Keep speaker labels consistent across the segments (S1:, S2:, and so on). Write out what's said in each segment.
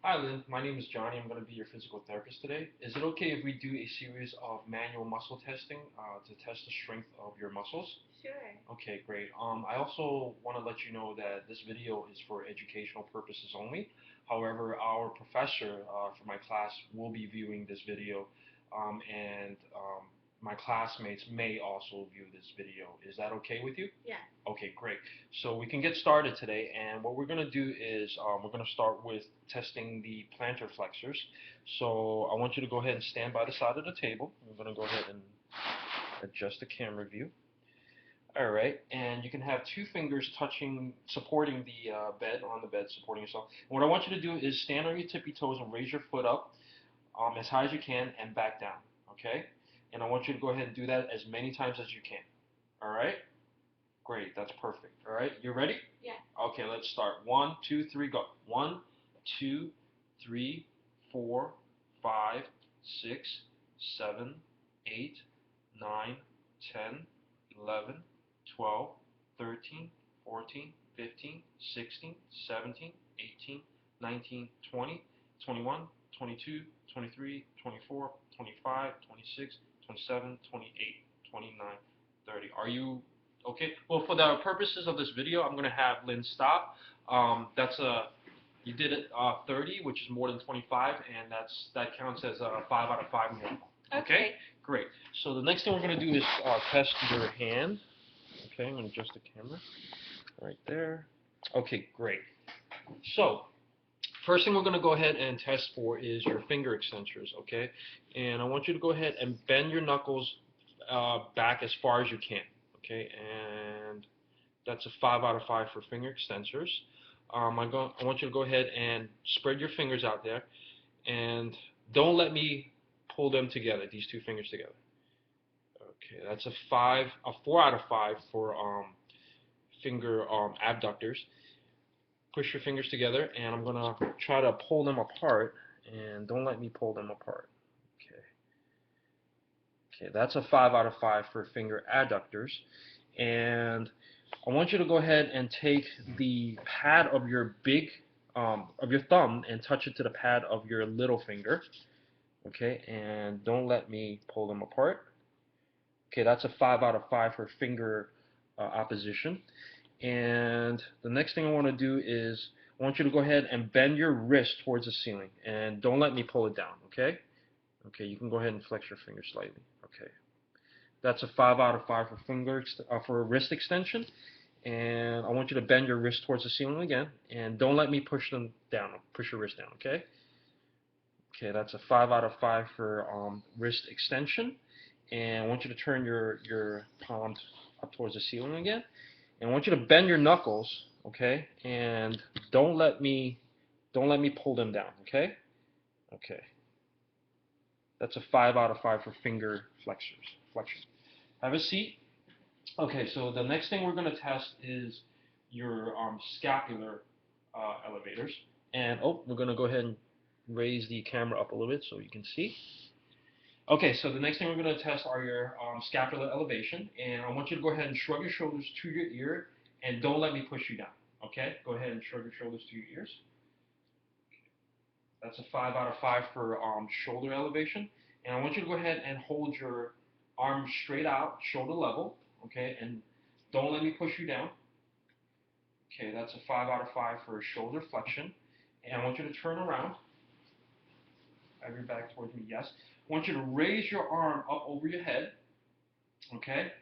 S1: Hi, Lynn. My name is Johnny. I'm going to be your physical therapist today. Is it okay if we do a series of manual muscle testing to test the strength of your muscles?
S2: Sure.
S1: Okay, great. I also want to let you know that this video is for educational purposes only. However, our professor for my class will be viewing this video, and my classmates may also view this video. Is that okay with you?
S2: Yeah.
S1: Okay, great. So we can get started today, and what we're going to do is we're going to start with testing the plantar flexors. So I want you to go ahead and stand by the side of the table. I'm going to go ahead and adjust the camera view. All right, and you can have two fingers touching, supporting the bed, on the bed, supporting yourself. And what I want you to do is stand on your tippy toes and raise your foot up as high as you can and back down, okay? And I want you to go ahead and do that as many times as you can, all right? Great, that's perfect. All right, you ready?
S2: Yeah.
S1: Okay, let's start. 1, 2, 3, go. 1, 2, 3, 4, 5, 6, 7, 8, 9, 10, 11, 12, 13, 14, 15, 16, 17, 18, 19, 20, 21, 22, 23, 24, 25, 26, 27, 28, 29, 30. Are you okay? Well, for the purposes of this video, I'm going to have Lynn stop. You did it 30, which is more than 25, and that counts as a 5 out of 5 normal.
S2: Okay.
S1: Great. So the next thing we're going to do is test your hand. Okay, I'm going to adjust the camera right there. Okay, great. So first thing we're going to go ahead and test for is your finger extensors, okay? And I want you to go ahead and bend your knuckles back as far as you can, okay? And that's a 5 out of 5 for finger extensors. I want you to go ahead and spread your fingers out there, and don't let me pull them together, these two fingers together. Okay, that's a 4 out of 5 for finger abductors. Push your fingers together, and I'm going to try to pull them apart, and don't let me pull them apart. Okay. Okay, that's a 5 out of 5 for finger adductors. And I want you to go ahead and take the pad of your of your thumb and touch it to the pad of your little finger. Okay, and don't let me pull them apart. Okay, that's a 5 out of 5 for finger opposition. And the next thing I want to do is I want you to go ahead and bend your wrist towards the ceiling, and don't let me pull it down, okay? Okay, you can go ahead and flex your finger slightly. Okay, that's a 5 out of 5 for wrist extension. And I want you to bend your wrist towards the ceiling again, and don't let me push them down. Push your wrist down, okay? Okay, that's a 5 out of 5 for wrist extension. And I want you to turn your palm up towards the ceiling again. And I want you to bend your knuckles, okay? And don't let me pull them down, okay? Okay. That's a 5 out of 5 for finger flexion. Have a seat. Okay, so the next thing we're going to test is your scapular elevators. And we're going to go ahead and raise the camera up a little bit so you can see. Okay, so the next thing we're going to test are your scapular elevation. And I want you to go ahead and shrug your shoulders to your ear, and don't let me push you down. Okay, go ahead and shrug your shoulders to your ears. That's a 5 out of 5 for shoulder elevation. And I want you to go ahead and hold your arm straight out, shoulder level. Okay, and don't let me push you down. Okay, that's a 5 out of 5 for shoulder flexion. And I want you to turn around. Have your back towards me, yes. I want you to raise your arm up over your head. Okay,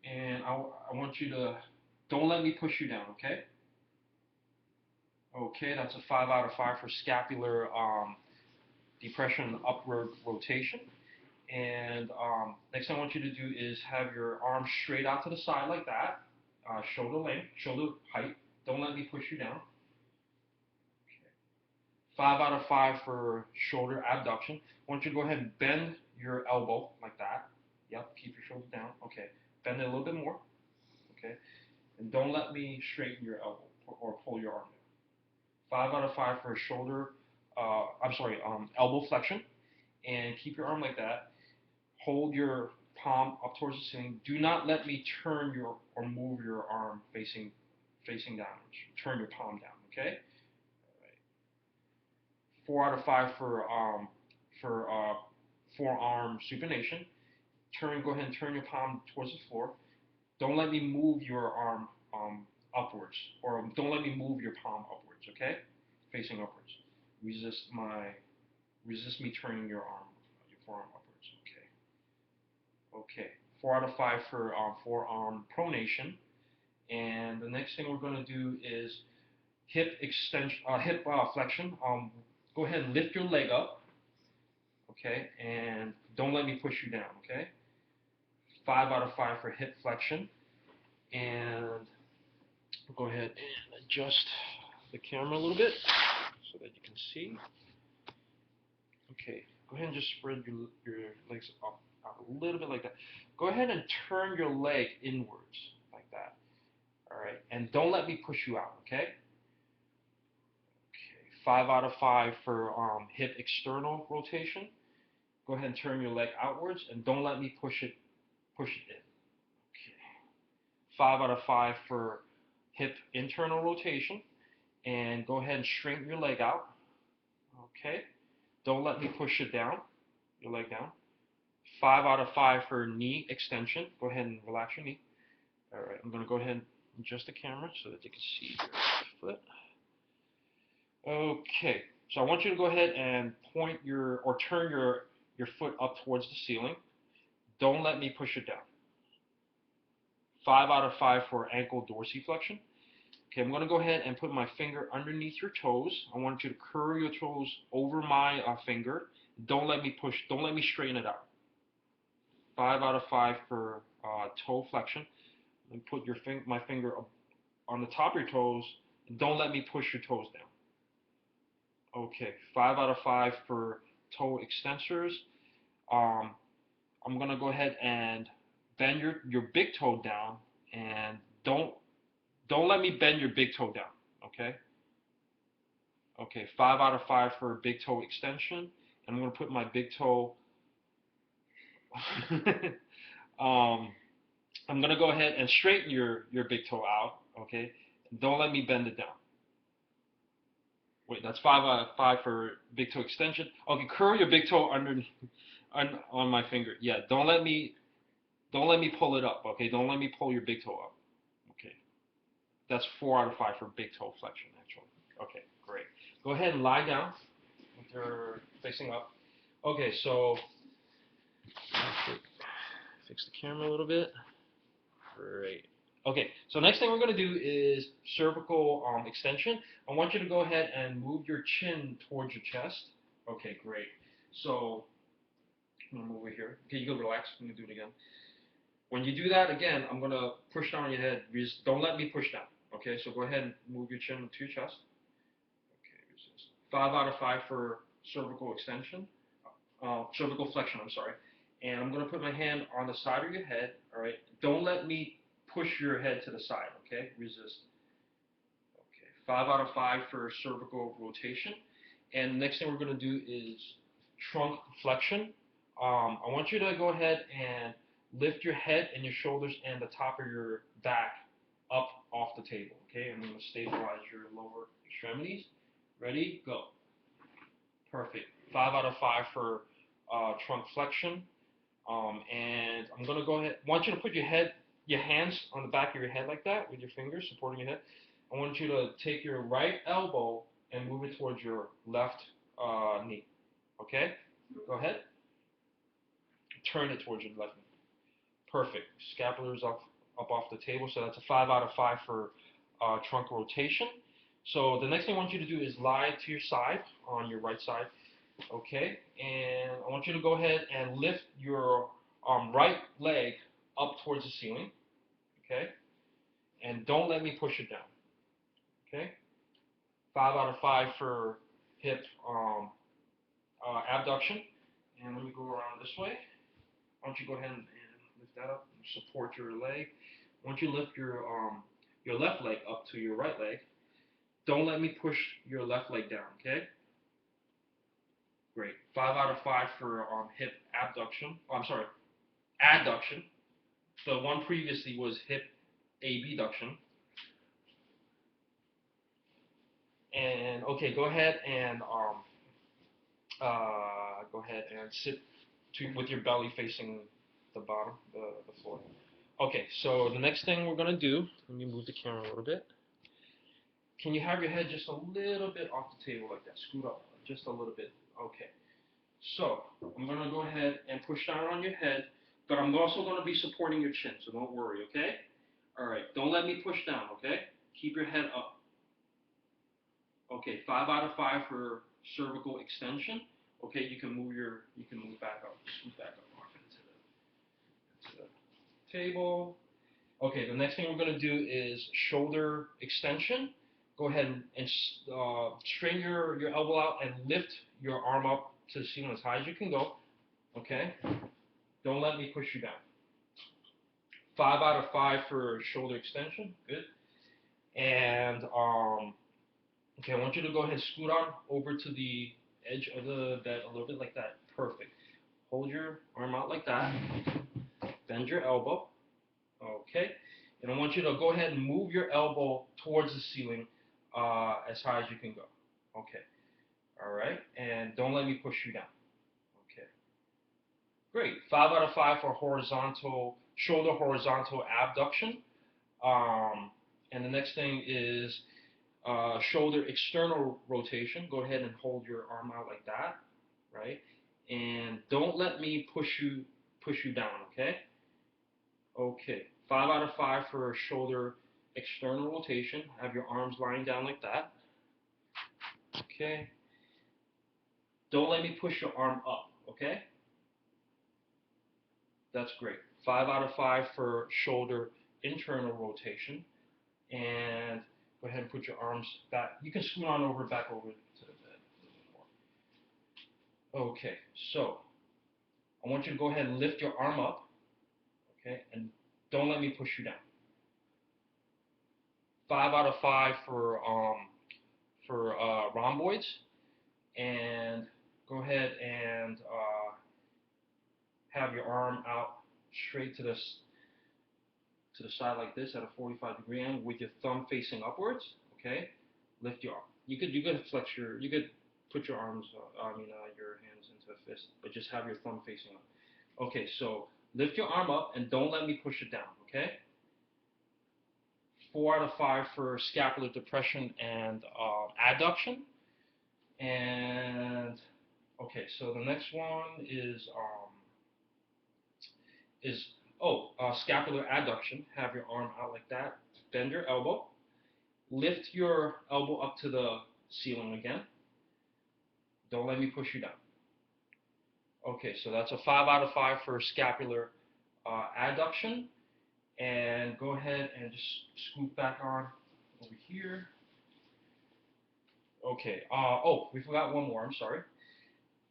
S1: and I want you to, don't let me push you down, okay? Okay, that's a 5 out of 5 for scapular depression and upward rotation. And next thing I want you to do is have your arms straight out to the side like that, shoulder length, shoulder height. Don't let me push you down. Okay. 5 out of 5 for shoulder abduction. I want you to go ahead and bend your elbow like that. Yep, keep your shoulder down. Okay, bend it a little bit more. Okay, and don't let me straighten your elbow or pull your arm down. 5 out of 5 for shoulder, elbow flexion, and keep your arm like that. Hold your palm up towards the ceiling. Do not let me turn your or move your arm facing downwards. Turn your palm down, okay? All right. 4 out of 5 for forearm supination. Go ahead and turn your palm towards the floor. Don't let me move your arm upwards, or don't let me move your palm upwards. Okay, facing upwards. Resist me turning your forearm upwards. Okay. 4 out of 5 for forearm pronation. And the next thing we're going to do is hip extension, hip flexion. Go ahead and lift your leg up. Okay, and don't let me push you down. Okay. 5 out of 5 for hip flexion. And we'll go ahead and adjust the camera a little bit so that you can see. Okay, go ahead and just spread your legs up a little bit like that. Go ahead and turn your leg inwards like that. All right, and don't let me push you out. Okay. 5 out of 5 for hip external rotation. Go ahead and turn your leg outwards, and don't let me push it in. Okay. 5 out of 5 for hip internal rotation, and go ahead and straighten your leg out. Okay. Don't let me push it down, your leg down. 5 out of 5 for knee extension. Go ahead and relax your knee. All right, I'm going to go ahead and adjust the camera so that you can see your foot. Okay, so I want you to go ahead and turn your foot up towards the ceiling. Don't let me push it down. 5 out of 5 for ankle dorsiflexion. Okay, I'm going to go ahead and put my finger underneath your toes. I want you to curl your toes over my finger. Don't let me straighten it out. 5 out of 5 for toe flexion. And put my finger on the top of your toes. Don't let me push your toes down. Okay, 5 out of 5 for toe extensors. I'm gonna go ahead and bend your big toe down, and don't let me bend your big toe down. Okay. Okay, 5 out of 5 for big toe extension. I'm gonna put my big toe. I'm gonna go ahead and straighten your big toe out. Okay, don't let me bend it down. Wait, that's 5 out of 5 for big toe extension. Okay, curl your big toe underneath on my finger. Yeah, don't let me pull it up. Okay, don't let me pull your big toe up. Okay, that's 4 out of 5 for big toe flexion actually. Okay, great. Go ahead and lie down with your facing up. Okay, so fix the camera a little bit. Great. Okay, so next thing we're going to do is cervical extension. I want you to go ahead and move your chin towards your chest. Okay, great. So I'm going to move over here. Okay, you can relax. I'm going to do it again. When you do that, again, I'm going to push down on your head. Just don't let me push down. Okay, so go ahead and move your chin to your chest. Okay, 5 out of 5 for cervical extension. Cervical flexion, I'm sorry. And I'm going to put my hand on the side of your head, all right? Don't let me push your head to the side, okay? Resist. Okay, 5 out of 5 for cervical rotation. And the next thing we're going to do is trunk flexion. I want you to go ahead and lift your head and your shoulders and the top of your back up off the table, okay? I'm going to stabilize your lower extremities. Ready? Go. Perfect. 5 out of 5 for trunk flexion. And I'm going to go ahead. I want you to put your hands on the back of your head like that with your fingers supporting your head. I want you to take your right elbow and move it towards your left knee. Okay? Go ahead. Turn it towards your left knee. Perfect. Scapula's up off the table, so that's a 5 out of 5 for trunk rotation. So the next thing I want you to do is lie to your side, on your right side. Okay, and I want you to go ahead and lift your right leg up towards the ceiling. Okay, and don't let me push it down. Okay, 5 out of 5 for hip abduction. And let me go around this way. Why don't you go ahead and lift that up and support your leg. Once you lift your left leg up to your right leg, don't let me push your left leg down. Okay. Great. 5 out of 5 for hip abduction. Oh, I'm sorry, adduction. The one previously was hip abduction. And okay, go ahead and go ahead and sit with your belly facing the bottom, the floor. Okay, so the next thing we're gonna do, let me move the camera a little bit. Can you have your head just a little bit off the table like that? Scoot up just a little bit. Okay. So I'm gonna go ahead and push down on your head, but I'm also gonna be supporting your chin, so don't worry, okay? All right. Don't let me push down, okay? Keep your head up. Okay. 5 out of 5 for cervical extension. Okay. You can move back up, scoot back up off into the table. Okay, the next thing we're going to do is shoulder extension. Go ahead and straighten your elbow out and lift your arm up to the ceiling as high as you can go. Okay? Don't let me push you down. 5 out of 5 for shoulder extension. Good. And, okay, I want you to go ahead and scoot on over to the edge of the bed a little bit like that. Perfect. Hold your arm out like that. Bend your elbow. Okay, and I want you to go ahead and move your elbow towards the ceiling as high as you can go. Okay, all right, and don't let me push you down. Okay, great. 5 out of 5 for shoulder horizontal abduction. And the next thing is shoulder external rotation. Go ahead and hold your arm out like that, right? And don't let me push you down. Okay. Okay, 5 out of 5 for shoulder external rotation. Have your arms lying down like that. Okay. Don't let me push your arm up, okay? That's great. 5 out of 5 for shoulder internal rotation. And go ahead and put your arms back. You can scoot on back over to the bed a little bit more. Okay, so I want you to go ahead and lift your arm up, okay? And don't let me push you down. 5 out of 5 for rhomboids, and go ahead and have your arm out straight to the side like this at a 45-degree angle with your thumb facing upwards. Okay, lift your arm. You could put your arms, your hands into a fist, but just have your thumb facing up. Okay, so lift your arm up and don't let me push it down. Okay. 4 out of 5 for scapular depression and adduction. And okay, so the next one is scapular adduction. Have your arm out like that. Bend your elbow. Lift your elbow up to the ceiling again. Don't let me push you down. Okay, so that's a 5 out of 5 for scapular adduction. And go ahead and just scoot back on over here. Okay. We forgot one more. I'm sorry.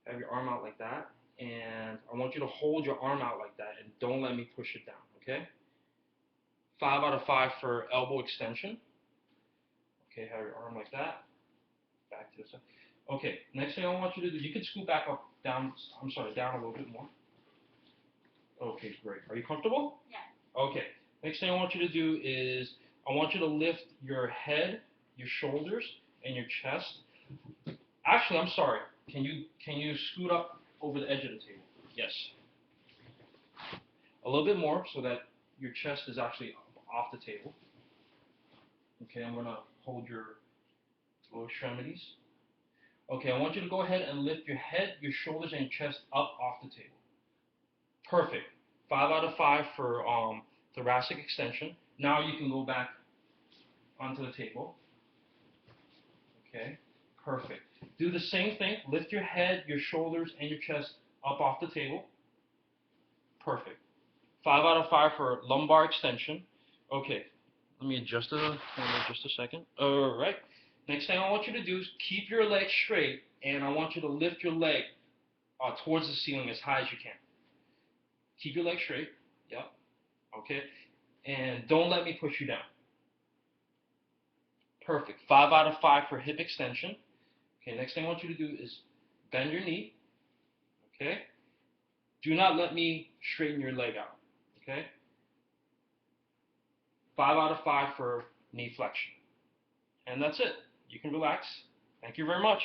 S1: Have your arm out like that, and I want you to hold your arm out like that, and don't let me push it down. Okay. 5 out of 5 for elbow extension. Okay. Have your arm like that. Back to the side. Okay. Next thing I want you to do, you can scoot back up, down. I'm sorry, down a little bit more. Okay. Great. Are you comfortable?
S2: Yeah.
S1: Okay. Next thing I want you to do is I want you to lift your head, your shoulders, and your chest. Actually, I'm sorry. Can you scoot up over the edge of the table? Yes. A little bit more so that your chest is actually off the table. Okay, I'm gonna hold your lower extremities. Okay, I want you to go ahead and lift your head, your shoulders, and your chest up off the table. Perfect. 5 out of 5 for thoracic extension. Now you can go back onto the table. Okay, perfect. Do the same thing. Lift your head, your shoulders, and your chest up off the table. Perfect. 5 out of 5 for lumbar extension. Okay, let me adjust the camera just a second. All right. Next thing I want you to do is keep your leg straight, and I want you to lift your leg towards the ceiling as high as you can. Keep your leg straight. Yep. Okay. And don't let me push you down. Perfect. 5 out of 5 for hip extension. Okay, next thing I want you to do is bend your knee. Okay. Do not let me straighten your leg out. Okay. 5 out of 5 for knee flexion. And that's it. You can relax. Thank you very much.